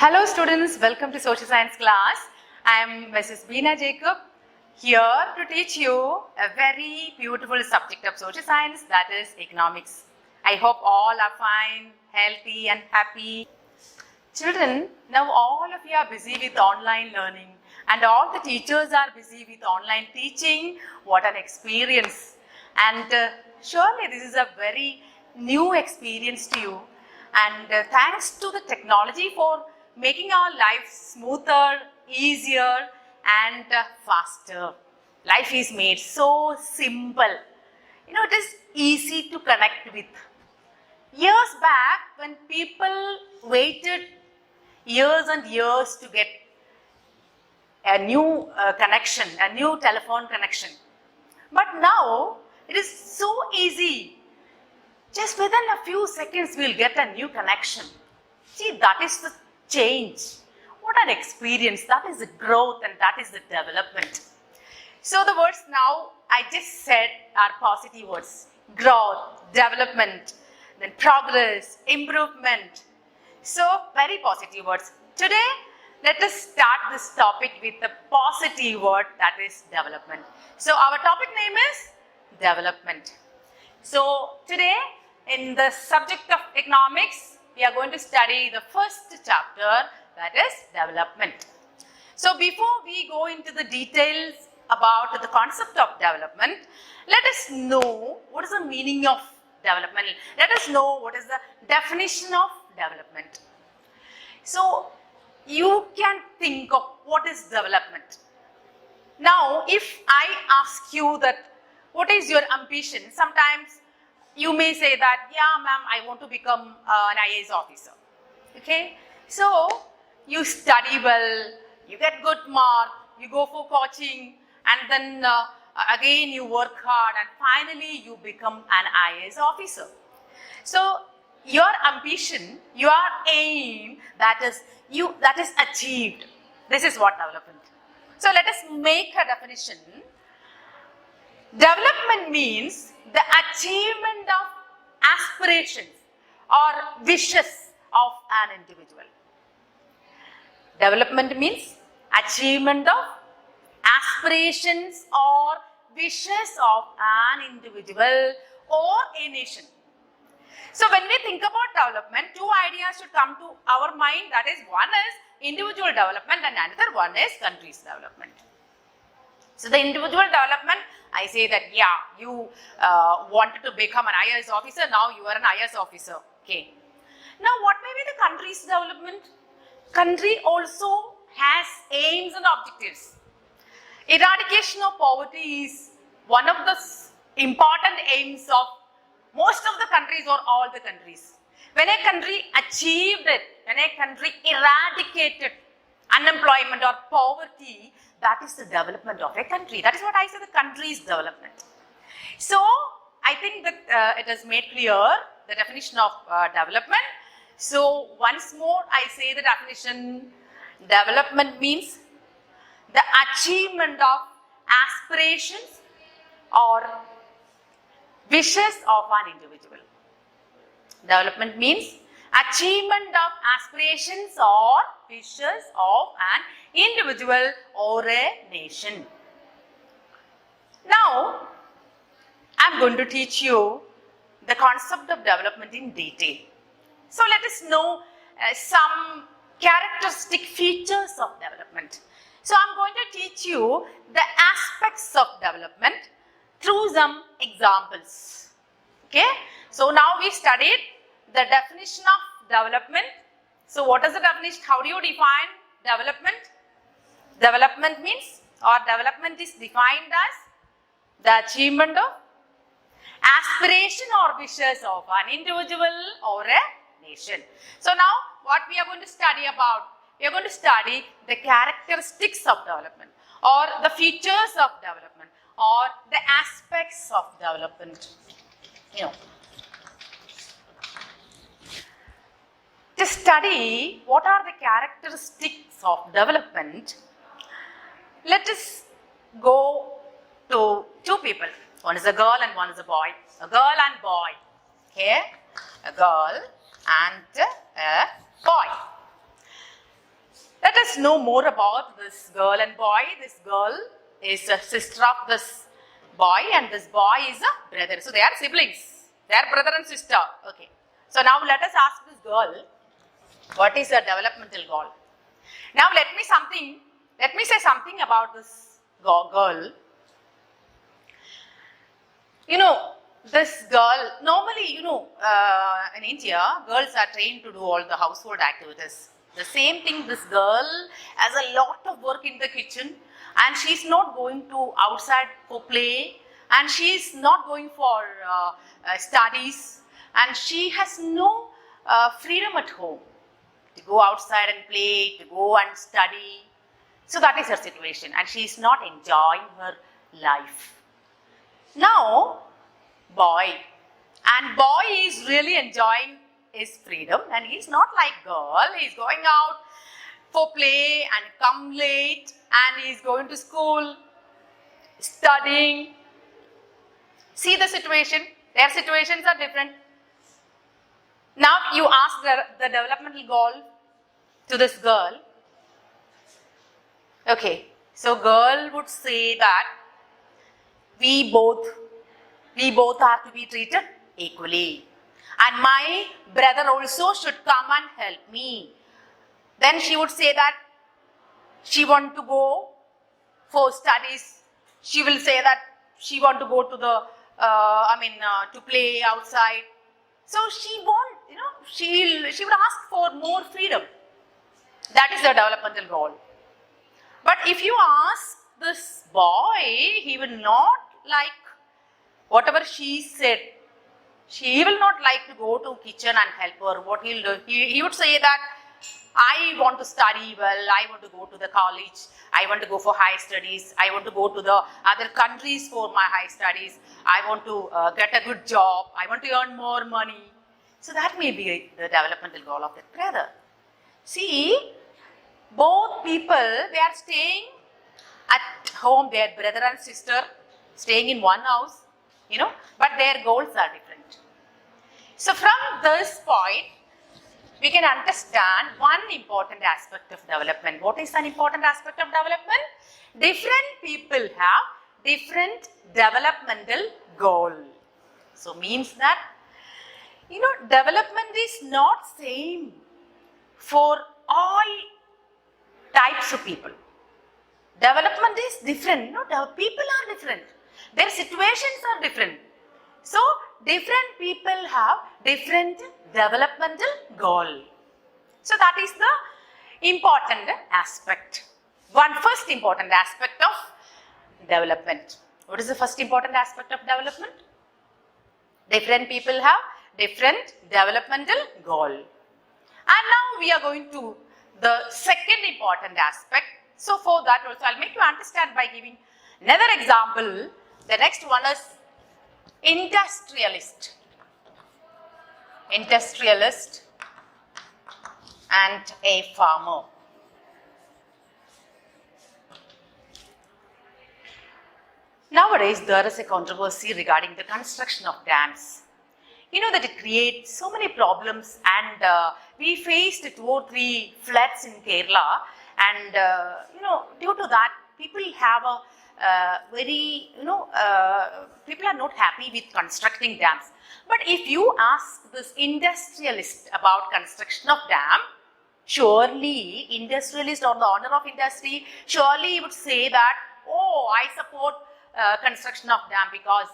Hello students, welcome to Social Science class. I am Mrs. Beena Jacob here to teach you a very beautiful subject of social science, that is economics. I hope all are fine, healthy and happy. Children, now all of you are busy with online learning and all the teachers are busy with online teaching. What an experience. And surely this is a very new experience to you. And thanks to the technology for making our life smoother, easier and faster. Life is made so simple. It is easy to connect with. Years back, when people waited years and years to get a new connection, a new telephone connection. But now, it is so easy. Just within a few seconds, we'll get a new connection. See, that is the change. What an experience. That is the growth and that is the development. So the words now I just said are positive words. Growth, development, then progress, improvement. So very positive words. Today, let us start this topic with the positive word, that is development. So our topic name is development. So today, in the subject of economics, we are going to study the first chapter, that is development. So before we go into the details about the concept of development, let us know what is the meaning of development. Let us know what is the definition of development. So you can think of what is development. Now, if I ask you that what is your ambition, sometimes you may say that, yeah, ma'am, I want to become an IAS officer. Okay? So, you study well, you get good mark, you go for coaching, and then again you work hard, and finally you become an IAS officer. So, your ambition, your aim, that is achieved. This is what development. So, let us make a definition. Development means the achievement of aspirations or wishes of an individual. Development means achievement of aspirations or wishes of an individual or a nation. So when we think about development, two ideas should come to our mind. That is, one is individual development and another one is country's development. So the individual development, I say that, yeah, you wanted to become an IAS officer, now you are an IAS officer. Okay. Now what may be the country's development? Country also has aims and objectives. Eradication of poverty is one of the important aims of most of the countries or all the countries. When a country achieved it, when a country eradicated unemployment or poverty, that is the development of a country. That is what I say, the country's development. So, I think that it is made clear the definition of development. So, once more I say the definition. Development means the achievement of aspirations or wishes of an individual. Development means achievement of aspirations or wishes of an individual or a nation. Now, I am going to teach you the concept of development in detail. So, let us know some characteristic features of development. So, I am going to teach you the aspects of development through some examples. Okay? So, now we studied the definition of development. So, what is the definition? How do you define development? Development means, or development is defined as the achievement of aspiration or wishes of an individual or a nation. So, now what we are going to study about? We are going to study the characteristics of development or the features of development or the aspects of development. To study what are the characteristics of development, let us go to two people. One is a girl and one is a boy. A girl and boy. Okay? A girl and a boy. know more about this girl and boy. This girl is a sister of this boy and this boy is a brother. So they are siblings. They are brother and sister. Okay. So now let us ask this girl, what is a developmental goal? Now let me say something about this girl. This girl, normally, in India, girls are trained to do all the household activities. The same thing, this girl has a lot of work in the kitchen and she's not going to outside for play and she's not going for studies and she has no freedom at home to go outside and play, to go and study. So that is her situation and she is not enjoying her life. Now, boy is really enjoying his freedom and he's not like girl. He's going out for play and come late and he's going to school, studying. See the situation. Their situations are different. Now you ask the developmental goal to this girl. Okay, so girl would say that we both are to be treated equally. And my brother also should come and help me. Then she would say that she want to go for studies. She will say that she want to go to the, to play outside. So she would ask for more freedom. That is the developmental goal. But if you ask this boy, he will not like whatever she said. He will not like to go to kitchen and help her. What he'll do, he would say that I want to study well, I want to go to the college, I want to go for high studies, I want to go to the other countries for my high studies, I want to get a good job, I want to earn more money. So that may be the developmental goal of that brother. See, both people, they are staying at home, their brother and sister, staying in one house, but their goals are different. So from this point, we can understand one important aspect of development. What is an important aspect of development? Different people have different developmental goal. So means that, development is not same for all types of people. Development is different. People are different. Their situations are different. So, different people have different developmental goal. So, that is the important aspect. First important aspect of development. What is the first important aspect of development? Different people have different developmental goal. And now we are going to the second important aspect. So, for that also, I'll make you understand by giving another example. The next one is industrialist and a farmer. Nowadays, there is a controversy regarding the construction of dams. That it creates so many problems and we faced 2 or 3 floods in Kerala and due to that people have a people are not happy with constructing dams. But if you ask this industrialist about construction of dam, surely industrialist or the owner of industry, surely he would say that, oh, I support construction of dam because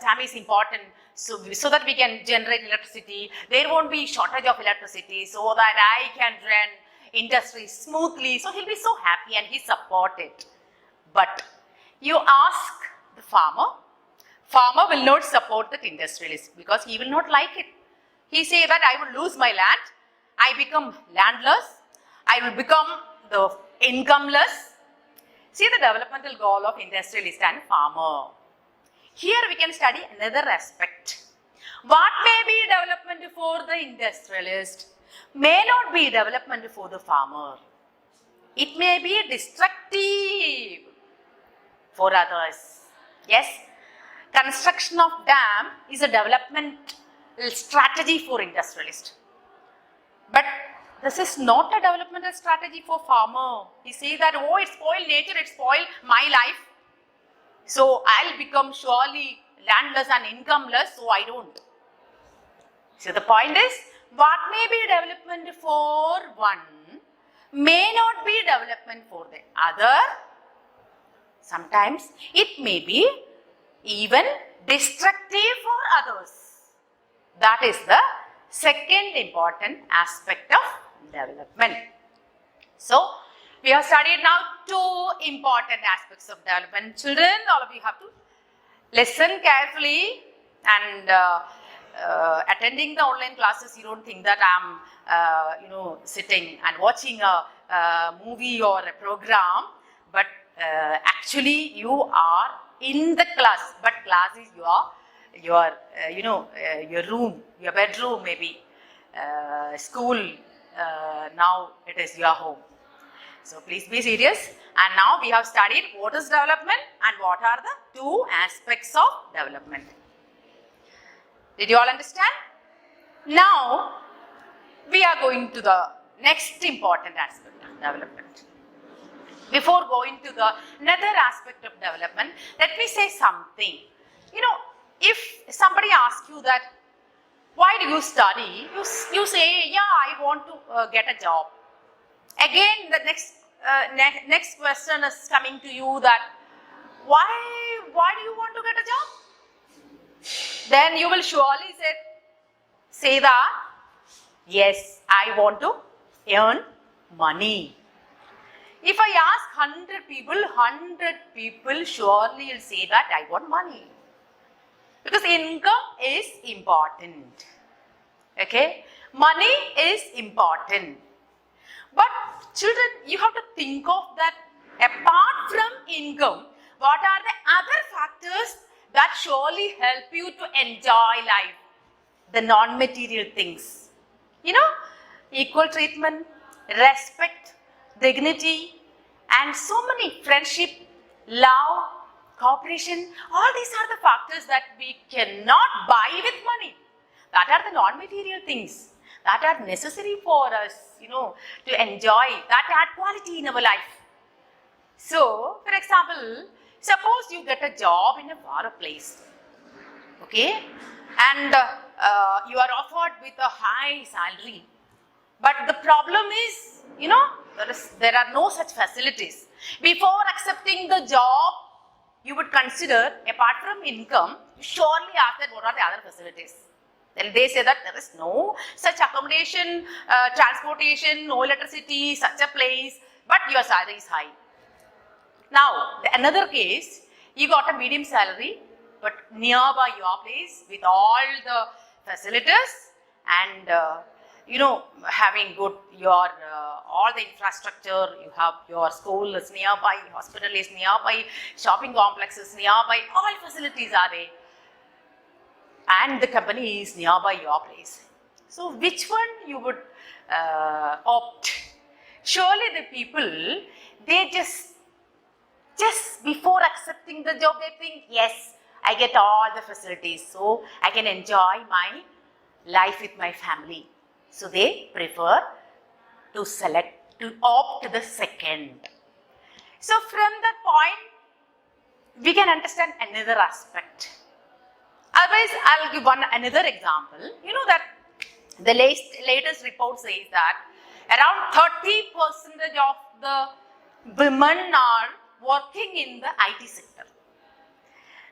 dam is important so that we can generate electricity. There won't be shortage of electricity so that I can run industry smoothly. So he'll be so happy and he support it. But you ask the farmer will not support that industrialist because he will not like it. He say that I will lose my land, I become landless, I will become the incomeless. See the developmental goal of industrialist and farmer. Here we can study another aspect. What may be development for the industrialist may not be development for the farmer. It may be destructive for others. Yes, construction of dam is a development strategy for industrialist. But this is not a developmental strategy for farmer. He says that, oh, it spoiled nature, it spoiled my life. So I'll become surely landless and incomeless, so I don't. So the point is, what may be development for one may not be development for the other. Sometimes it may be even destructive for others. That is the second important aspect of development. So, we have studied now two important aspects of development. Children, all of you have to listen carefully and attending the online classes. You don't think that I'm, sitting and watching a movie or a program, but actually you are in the class. But class is your room, your bedroom, maybe school. Now it is your home. So please be serious. And now we have studied what is development and what are the two aspects of development. Did you all understand? Now we are going to the next important aspect of development. Before going to the another aspect of development, let me say something. If somebody asks you that, why do you study? You say, yeah, I want to get a job. Again, the next question is coming to you that, why do you want to get a job? Then you will surely say that, yes, I want to earn money. If I ask 100 people surely will say that I want money. Because income is important. Okay? Money is important. But children, you have to think of that apart from income, what are the other factors that surely help you to enjoy life? The non-material things. Equal treatment, respect, dignity, and so many friendship, love, cooperation. All these are the factors that we cannot buy with money. That are the non-material things that are necessary for us, to enjoy, that add quality in our life. So, for example, suppose you get a job in a far place, okay, and you are offered with a high salary. But the problem is, there are no such facilities. Before accepting the job, you would consider, apart from income, surely ask that what are the other facilities. Then they say that there is no such accommodation, transportation, no electricity, such a place, but your salary is high. Now, another case, you got a medium salary, but nearby your place with all the facilities and having good all the infrastructure. You have your school is nearby, hospital is nearby, shopping complex is nearby, all facilities are there, and the company is nearby your place. So which one you would opt? Surely the people, they just before accepting the job, they think, yes, I get all the facilities, so I can enjoy my life with my family. So they prefer to opt the second. So from that point, we can understand another aspect. Otherwise, I'll give another example. You know that the latest report says that around 30% of the women are working in the IT sector.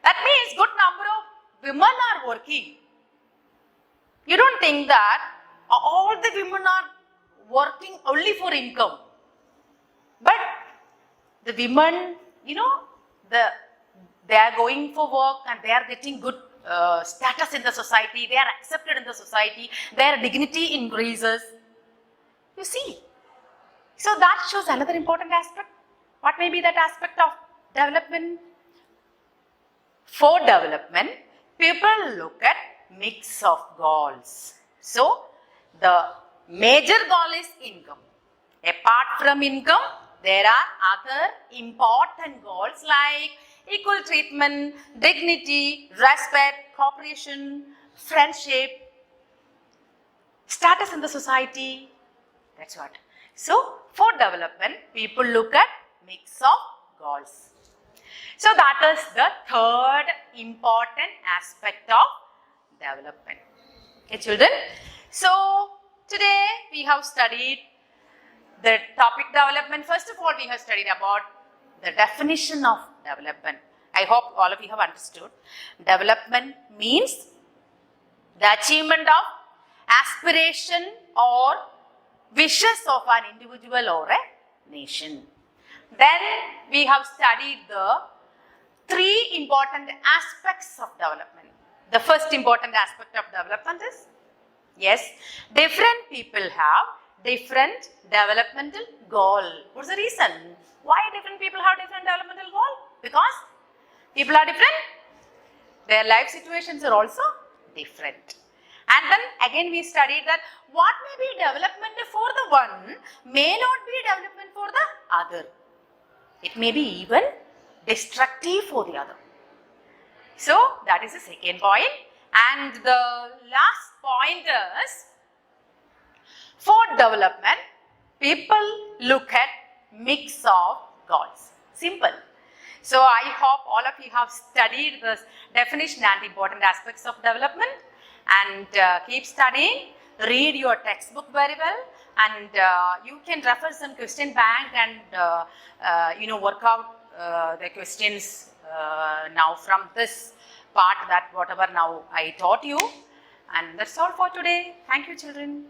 That means good number of women are working. You don't think that all the women are working only for income. But the women, they are going for work and they are getting good status in the society. They are accepted in the society. Their dignity increases. You see. So that shows another important aspect. What may be that aspect of development? For development, people look at mix of goals. So, the major goal is income. Apart from income, there are other important goals like equal treatment, dignity, respect, cooperation, friendship, status in the society, That's what. So, for development, people look at mix of goals. So, that is the third important aspect of development. Okay, children. So, today we have studied the topic development. First of all, we have studied about the definition of development. I hope all of you have understood. Development means the achievement of aspiration or wishes of an individual or a nation. Then we have studied the three important aspects of development. The first important aspect of development is, yes, different people have different developmental goal. What's the reason? Why different people have different developmental goal? Because people are different. Their life situations are also different. And then again we studied that what may be development for the one may not be development for the other. It may be even destructive for the other. So that is the second point. And the last point is, for development, people look at mix of goals. Simple. So I hope all of you have studied this definition and important aspects of development, and keep studying. Read your textbook very well, and you can refer some question bank and work out the questions now from this part, that whatever now I taught you. And that's all for today. Thank you, children.